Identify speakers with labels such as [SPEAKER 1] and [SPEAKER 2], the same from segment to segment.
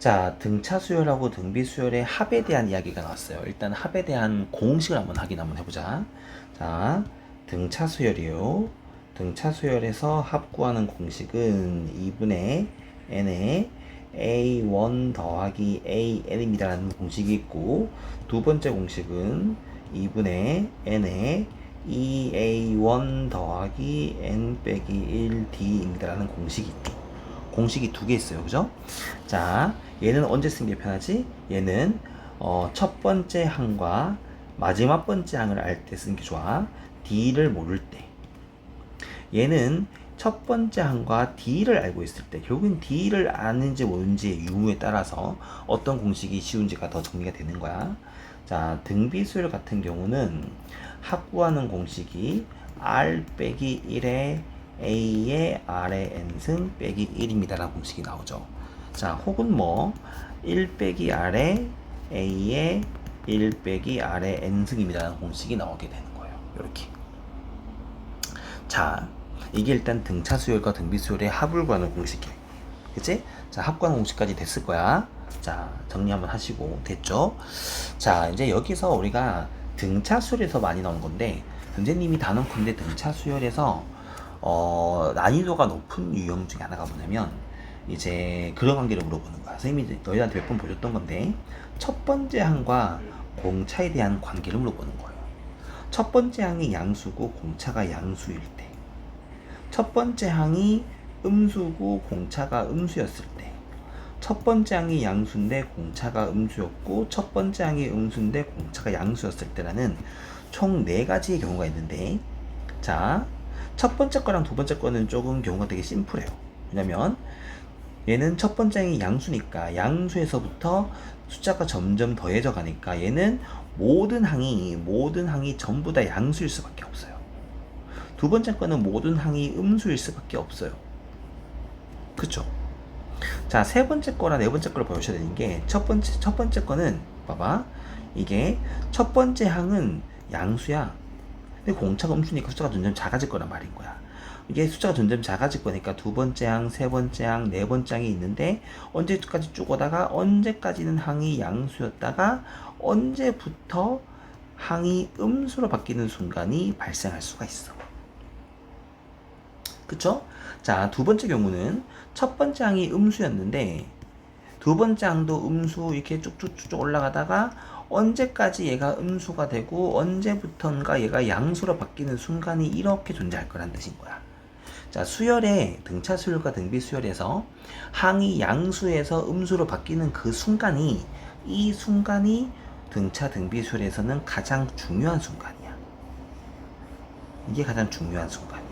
[SPEAKER 1] 자, 등차 수열하고 등비 수열의 합에 대한 이야기가 나왔어요. 일단 합에 대한 공식을 한번 확인 한번 해보자. 자, 등차 수열이요. 등차 수열에서 합 구하는 공식은 2분의 n에 a1 더하기 an입니다 라는 공식이 있고, 두 번째 공식은 2분의 n에 2a1 더하기 n 빼기 1d입니다 라는 공식이 있죠. 공식이 두 개 있어요. 그죠? 자, 얘는 언제 쓰는 게 편하지? 얘는 첫 번째 항과 마지막 번째 항을 알 때 쓰는 게 좋아. D를 모를 때. 얘는 첫 번째 항과 D를 알고 있을 때, 결국엔 D를 아는지 모르는지의 유무에 따라서 어떤 공식이 쉬운지가 더 정리가 되는 거야. 자, 등비수열 같은 경우는 합구하는 공식이 R 빼기 1에 A의 R의 N승 빼기 1입니다 라는 공식이 나오죠. 자, 혹은 뭐 1 빼기 R의 A의 1 빼기 R의 N승입니다 라는 공식이 나오게 되는 거예요. 이렇게. 자, 이게 일단 등차 수열과 등비 수열의 합을 구하는 공식이에요. 그치? 자, 합 구하는 공식까지 됐을 거야. 자, 정리 한번 하시고 됐죠? 자, 이제 여기서 우리가 등차 수열에서 많이 나온 건데, 선생님이 단언컨대 등차 수열에서 난이도가 높은 유형 중에 하나가 뭐냐면, 이제 그런 관계를 물어보는 거야. 선생님이 너희한테 몇 번 보여줬던 건데, 첫 번째 항과 공차에 대한 관계를 물어보는 거예요. 첫 번째 항이 양수고 공차가 양수일 때, 첫 번째 항이 음수고 공차가 음수였을 때, 첫 번째 항이 양수인데 공차가 음수였고 첫 번째 항이 음수인데 공차가 양수였을 때라는 총 4가지의 경우가 있는데, 자, 첫 번째 거랑 두 번째 거는 조금 경우가 되게 심플해요. 왜냐면 얘는 첫 번째 항이 양수니까 양수에서부터 숫자가 점점 더해져 가니까 얘는 모든 항이 전부 다 양수일 수밖에 없어요. 두 번째 거는 모든 항이 음수일 수밖에 없어요. 그쵸? 자, 세 번째 거랑 네 번째 거를 보셔야 되는 게, 첫 번째 거는 봐봐, 이게 첫 번째 항은 양수야. 근데 공차가 음수니까 숫자가 점점 작아질 거란 말인 거야. 이게 숫자가 점점 작아질 거니까 두 번째 항, 세 번째 항, 네 번째 항이 있는데, 언제까지 쭉 오다가 언제까지는 항이 양수였다가 언제부터 항이 음수로 바뀌는 순간이 발생할 수가 있어. 그쵸? 자, 두 번째 경우는 첫 번째 항이 음수였는데 두 번째 항도 음수 이렇게 쭉쭉쭉 올라가다가 언제까지 얘가 음수가 되고 언제부턴가 얘가 양수로 바뀌는 순간이 이렇게 존재할 거란 뜻인 거야. 자, 수열의 등차 수열과 등비 수열에서 항이 양수에서 음수로 바뀌는 그 순간이, 이 순간이 등차 등비 수열에서는 가장 중요한 순간이야. 이게 가장 중요한 순간이야.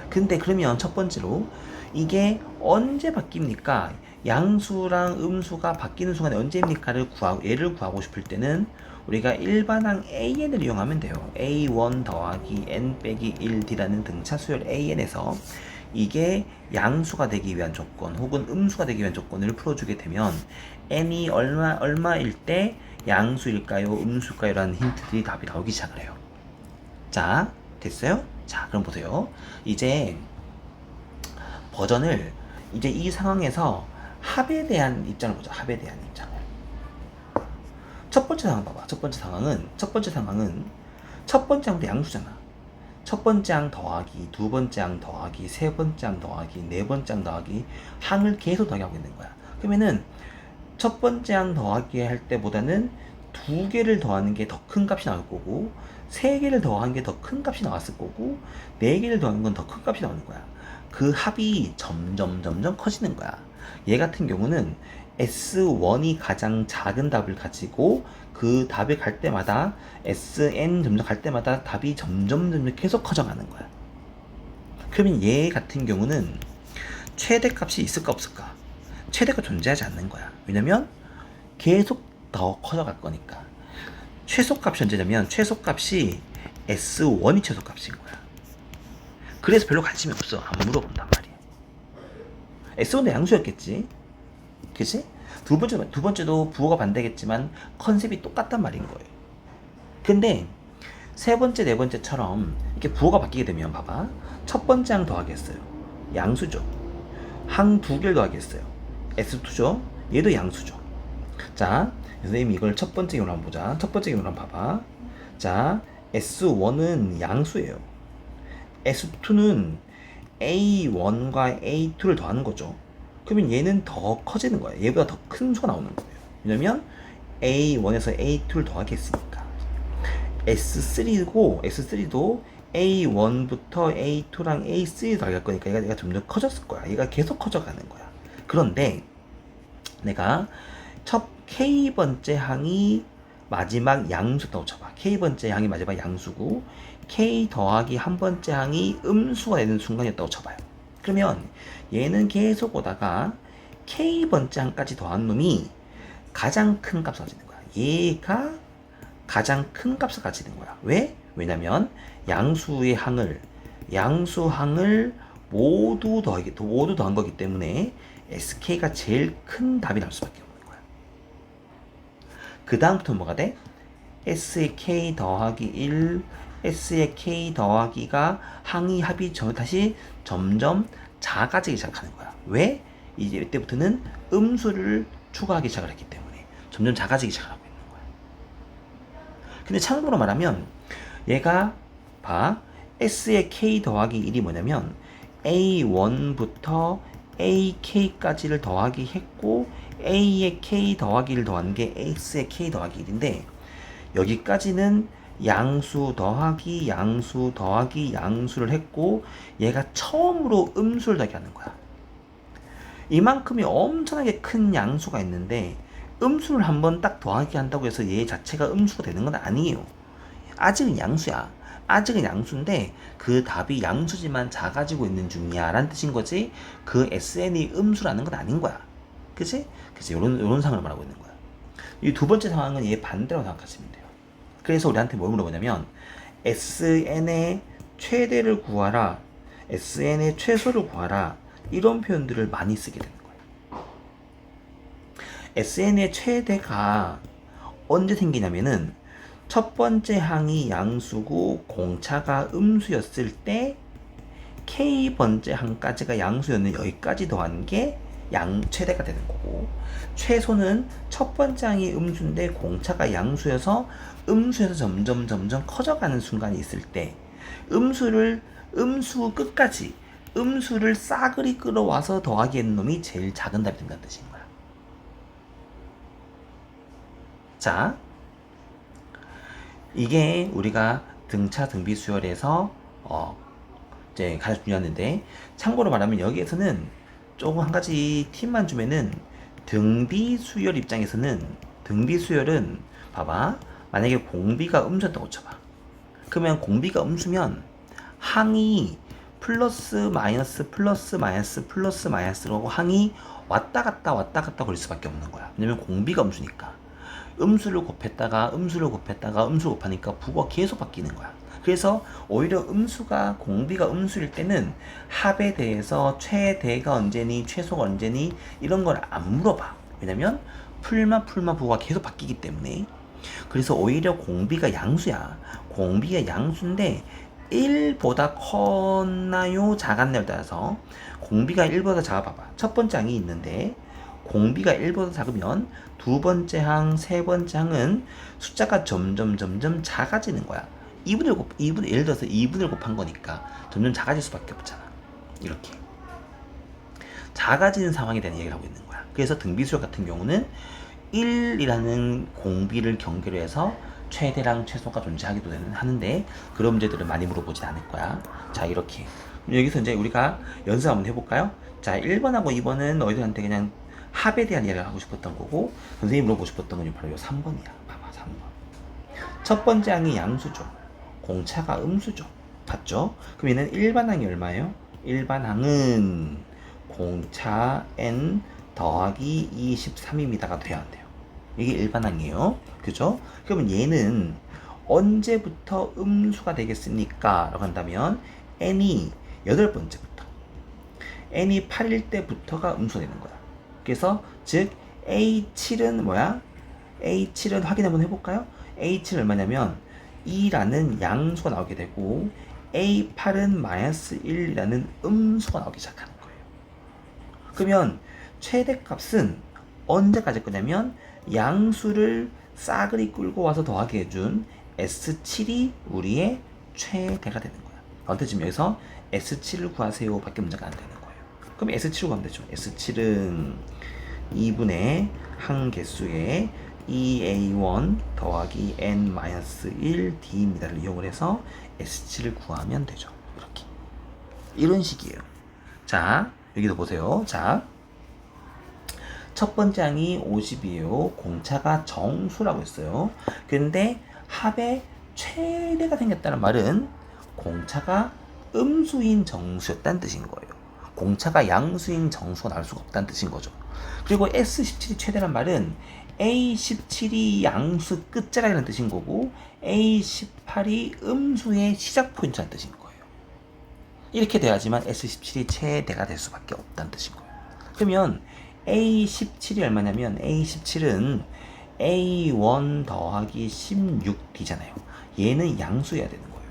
[SPEAKER 1] 근데 그러면 첫 번째로 이게 언제 바뀝니까? 양수랑 음수가 바뀌는 순간이 언제입니까를 얘를 구하고 싶을 때는 우리가 일반항 an을 이용하면 돼요. a1 더하기 n 빼기 1d라는 등차 수열 an에서 이게 양수가 되기 위한 조건 혹은 음수가 되기 위한 조건을 풀어주게 되면 n이 얼마일 때 양수일까요? 음수일까요? 라는 힌트들이 답이 나오기 시작을 해요. 자, 됐어요? 자, 그럼 보세요. 이제 버전을, 이제 이 상황에서 합에 대한 입장을 보자. 합에 대한 입장을. 첫 번째 상황 봐봐. 첫 번째 상황은 첫 번째 항도 양수잖아. 첫 번째 항 더하기, 두 번째 항 더하기, 세 번째 항 더하기, 네 번째 항 더하기, 항을 계속 더하게 하고 있는 거야. 그러면은 첫 번째 항 더하기 할 때보다는 두 개를 더하는 게 더 큰 값이 나올 거고, 세 개를 더하는 게 더 큰 값이 나왔을 거고, 네 개를 더하는 건 더 큰 값이 나오는 거야. 그 합이 점점 커지는 거야. 얘 같은 경우는 S1이 가장 작은 답을 가지고 그 답에 갈 때마다 Sn 점점 갈 때마다 답이 점점 계속 커져가는 거야. 그러면 얘 같은 경우는 최대값이 있을까 없을까? 최대가 존재하지 않는 거야. 왜냐면 계속 더 커져갈 거니까. 최소값이 언제냐면 최소값이 S1이 최소값인 거야. 그래서 별로 관심이 없어. 안 물어본단 말이야. S1도 양수였겠지. 그치? 두 번째도 부호가 반대겠지만 컨셉이 똑같단 말인 거예요. 근데 세 번째, 네 번째처럼 이렇게 부호가 바뀌게 되면 봐봐. 첫 번째 항 더하겠어요. 양수죠. 항 두 개를 더하겠어요. S2죠. 얘도 양수죠. 자, 선생님 이걸 첫 번째 경우로 한번 보자. 첫 번째 경우로 한번 봐봐. 자, S1은 양수예요. S2는 A1과 A2를 더하는 거죠. 그러면 얘는 더 커지는 거야. 얘보다 더 큰 수가 나오는 거예요. 왜냐면 A1에서 A2를 더하게 했으니까. S3고 S3도 A1부터 A2랑 A3 더할 거니까 얘가 점점 커졌을 거야. 얘가 계속 커져가는 거야. 그런데 내가 첫 K번째 항이 마지막 양수라고 쳐봐. K번째 항이 마지막 양수고 K 더하기 한 번째 항이 음수가 되는 순간이었다고 쳐봐요. 그러면 얘는 계속 오다가 K번째 항까지 더한 놈이 가장 큰 값을 가지는 거야. 얘가 가장 큰 값을 가지는 거야. 왜? 왜냐면 양수의 양수항을 모두 더한 거기 때문에 SK가 제일 큰 답이 나올 수밖에 없는 거야. 그 다음부터 뭐가 돼? S의 K 더하기 1, S의 K 더하기가 합이 다시 점점 작아지기 시작하는 거야. 왜? 이제 이때부터는 음수를 추가하기 시작을 했기 때문에 점점 작아지기 시작하고 있는 거야. 근데 참고로 말하면 얘가 봐. S의 K 더하기 1이 뭐냐면 A1부터 AK까지를 더하기 했고 A의 K 더하기를 더한 게 X의 K 더하기 1인데 여기까지는 양수 더하기 양수 더하기 양수를 했고 얘가 처음으로 음수를 더하게 하는 거야. 이만큼이 엄청나게 큰 양수가 있는데 음수를 한번 딱 더하게 한다고 해서 얘 자체가 음수가 되는 건 아니에요. 아직은 양수야. 아직은 양수인데 그 답이 양수지만 작아지고 있는 중이야 라는 뜻인 거지 그 SN이 음수라는 건 아닌 거야. 그치? 그치? 요런 상황을 말하고 있는 거야. 이 두 번째 상황은 얘 반대로 생각하시면 돼요. 그래서 우리한테 뭘 물어보냐면 SN의 최대를 구하라, SN의 최소를 구하라 이런 표현들을 많이 쓰게 되는 거예요. SN의 최대가 언제 생기냐면은 첫 번째 항이 양수고 공차가 음수였을 때 K번째 항까지가 양수였는데 여기까지 더한 게 최대가 되는 거고 최소는 첫 번째 항이 음수인데 공차가 양수여서 음수에서 점점 커져가는 순간이 있을 때 음수 끝까지 음수를 싸그리 끌어와서 더하기 했는 놈이 제일 작은 답이 된다는 뜻인 거야. 자, 이게 우리가 등차 등비 수열에서 이제 가장 중요한데 참고로 말하면 여기에서는 조금 한 가지 팁만 주면은 등비 수열 입장에서는 등비 수열은 봐봐 만약에 공비가 음수였다고 쳐봐. 그러면 공비가 음수면 항이 플러스 마이너스 플러스 마이너스 플러스 마이너스라고 항이 왔다 갔다 거릴 수밖에 없는 거야. 왜냐면 공비가 음수니까. 음수를 곱했다가 음수를 곱하니까 부호가 계속 바뀌는 거야. 그래서 오히려 공비가 음수일 때는 합에 대해서 최대가 언제니 최소가 언제니 이런 걸 안 물어봐. 왜냐면 풀마 부호가 계속 바뀌기 때문에. 그래서 오히려 공비가 양수야. 공비가 양수인데 1보다 컸나요 작았나요 따라서 공비가 1보다 작아봐봐. 첫 번째 항이 있는데 공비가 1보다 작으면 두 번째 항, 세 번째 항은 숫자가 점점 작아지는 거야. 2분의 예를 들어서 2분을 곱한 거니까 점점 작아질 수밖에 없잖아. 이렇게 작아지는 상황에 대한 얘기를 하고 있는 거야. 그래서 등비수열 같은 경우는 1이라는 공비를 경계로 해서 최대랑 최소가 존재하기도 하는데 그런 문제들을 많이 물어보진 않을 거야. 자, 이렇게 여기서 이제 우리가 연습 한번 해볼까요? 자, 1번하고 2번은 너희들한테 그냥 합에 대한 이야기를 하고 싶었던 거고 선생님이 물어보고 싶었던 건 바로 이 3번이야. 봐봐, 3번. 첫 번째 항이 양수죠. 공차가 음수죠. 봤죠? 그럼 얘는 일반항이 얼마예요? 일반항은 공차 n 더하기 23입니다가 돼야 돼요. 이게 일반항이에요. 그죠? 그러면 얘는 언제부터 음수가 되겠습니까? 라고 한다면 n이 8번째부터 n이 8일 때부터가 음수가 되는 거야. 그래서 즉 A7은 뭐야? A7은 확인 한번 해볼까요? A7은 얼마냐면 2라는 양수가 나오게 되고 A8은 마이너스 1이라는 음수가 나오기 시작하는 거예요. 그러면 최대값은 언제까지 거냐면 양수를 싸그리 끌고 와서 더하게 해준 S7이 우리의 최대가 되는 거야. 어때? 지금 여기서 S7을 구하세요 밖에 문제가 안 되는 거예요. 그럼 S7을 구하면 되죠. S7은 2분의 한 개수의 2a1 더하기 n-1 d입니다를 이용을 해서 S7을 구하면 되죠. 이렇게. 이런 식이에요. 자, 여기도 보세요. 자, 첫 번째 항이 50이에요. 공차가 정수라고 했어요. 근데 합의 최대가 생겼다는 말은 공차가 음수인 정수였다는 뜻인 거예요. 공차가 양수인 정수가 나올 수가 없다는 뜻인 거죠. 그리고 S17이 최대란 말은 A17이 양수 끝자락이라는 뜻인 거고 A18이 음수의 시작 포인트라는 뜻인 거예요. 이렇게 돼야지만 S17이 최대가 될 수밖에 없다는 뜻인 거예요. 그러면 A17이 얼마냐면 A17은 A1 더하기 16D잖아요. 얘는 양수여야 되는 거예요.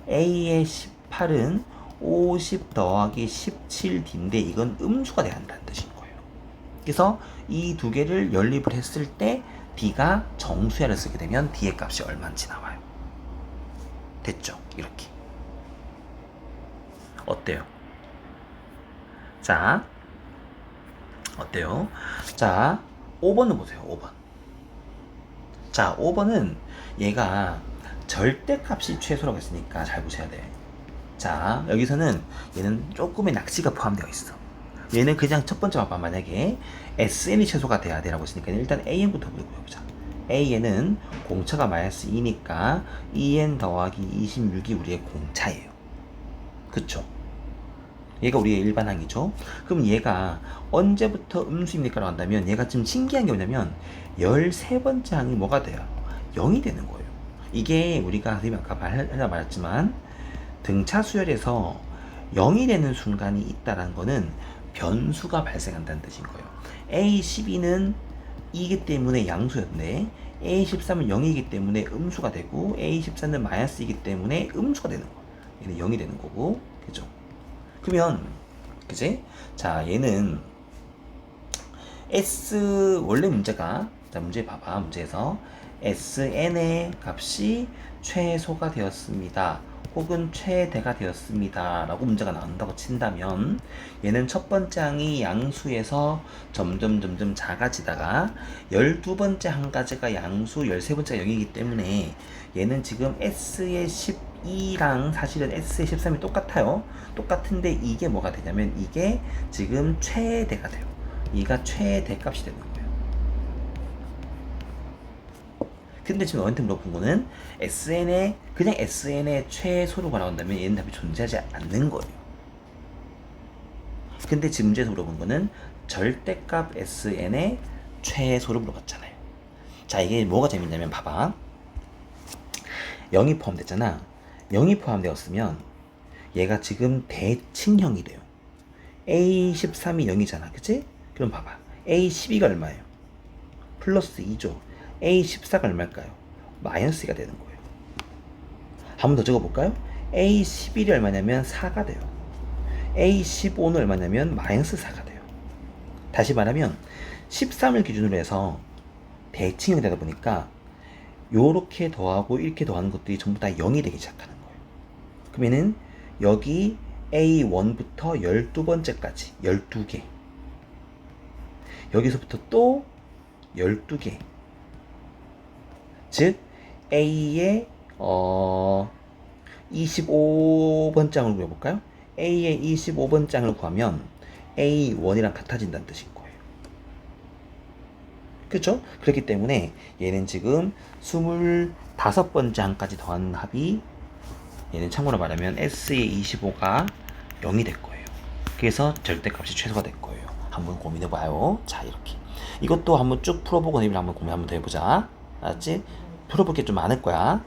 [SPEAKER 1] A의 18은 50 더하기 17D인데 이건 음수가 돼야 한다는 뜻인 거예요. 그래서 이 두 개를 연립을 했을 때 D가 정수야를 쓰게 되면 D의 값이 얼마인지 나와요. 됐죠? 이렇게. 어때요? 자, 어때요? 자, 5번은 보세요. 5번. 자, 5번은 얘가 절대값이 최소라고 했으니까 잘 보셔야 돼. 자, 여기서는 얘는 조금의 낚시가 포함되어 있어. 얘는 그냥 첫 번째 봐봐. 만약에 SN이 최소가 돼야 되라고 했으니까 일단 AN부터 구해보자. AN은 공차가 마이너스 2니까 2N 더하기 26이 우리의 공차예요. 그쵸? 얘가 우리의 일반항이죠. 그럼 얘가 언제부터 음수입니까? 라고 한다면 얘가 지금 신기한 게 뭐냐면 13번째 항이 뭐가 돼요? 0이 되는 거예요. 이게 우리가 선생님이 아까 말했지만 등차 수열에서 0이 되는 순간이 있다는 거는 변수가 발생한다는 뜻인 거예요. A12는 2이기 때문에 양수였는데 A13은 0이기 때문에 음수가 되고 A14는 마이너스이기 때문에 음수가 되는 거예요. 얘는 0이 되는 거고, 그죠? 그러면 그지? 자, 얘는 S 원래 문제가, 자, 문제 봐봐. 문제에서 SN의 값이 최소가 되었습니다. 혹은 최대가 되었습니다. 라고 문제가 나온다고 친다면 얘는 첫 번째 항이 양수에서 점점 작아지다가 12번째 항까지가 양수, 13번째가 0이기 때문에 얘는 지금 S의 12랑 사실은 S의 13이 똑같아요. 똑같은데 이게 뭐가 되냐면 이게 지금 최대가 돼요. 이가 최대값이 되는 거예요. 근데 지금 너한테 물어본 거는 그냥 SN의 최소로가 나온다면 얘는 답이 존재하지 않는 거예요. 근데 지금 문제에서 물어본 거는 절대값 SN의 최소를 물어봤잖아요. 자, 이게 뭐가 재밌냐면 봐봐. 0이 포함됐잖아. 0이 포함되었으면 얘가 지금 대칭형이 돼요. A13이 0이잖아. 그치? 그럼 봐봐. A12가 얼마예요? 플러스 2죠. A14가 얼마일까요? 마이너스 2가 되는 거예요. 한 번 더 적어볼까요? A11이 얼마냐면 4가 돼요. A15는 얼마냐면 마이너스 4가 돼요. 다시 말하면 13을 기준으로 해서 대칭형이 되다 보니까 요렇게 더하고 이렇게 더하는 것들이 전부 다 0이 되기 시작하는 거예요. 그러면은 여기 A1부터 12번째까지 12개, 여기서부터 또 12개, 즉 A의 25번 장을 구해볼까요? A의 25번 장을 구하면 A1이랑 같아진다는 뜻인 거예요. 그렇죠? 그렇기 때문에 얘는 지금 25번째 항까지 더한 합이, 얘는 참고로 말하면 S의 25가 0이 될 거예요. 그래서 절대값이 최소가 될 거예요. 한번 고민해봐요. 자, 이렇게. 이것도 한번 쭉 풀어보고 내일 한번 고민 한번 더 해보자. 알았지? 풀어볼 게 좀 많을 거야.